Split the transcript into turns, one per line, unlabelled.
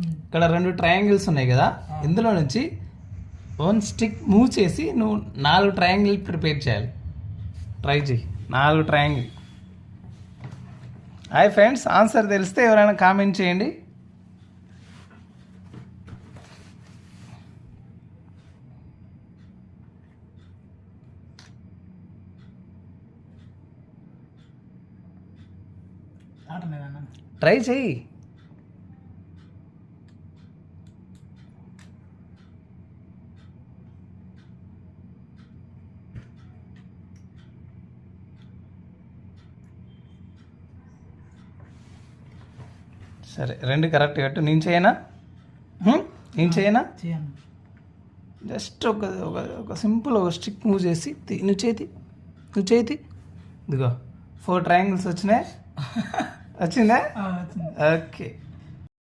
ఇక్కడ 2 ట్రయాంగిల్స్ ఉన్నాయి కదా, ఇందులో నుంచి 1 స్టిక్ మూవ్ చేసి నువ్వు 4 ట్రయాంగిల్ ప్రిపేర్ చేయాలి. ట్రై చేయి. 4 ట్రయాంగిల్. హాయ్ ఫ్రెండ్స్, ఆన్సర్ తెలిస్తే ఎవరైనా కామెంట్ చేయండి. ట్రై చెయ్యి. సరే, 2 కరెక్ట్ కట్టు. నేను చేయనా? నేను చేయనా? జస్ట్ ఒక సింపుల్ ఒక స్టిక్ మూవ్ చేసి నువ్వు చేతి ఇదిగో 4 ట్రయాంగిల్స్ వచ్చినాయి. వచ్చిందా? ఓకే.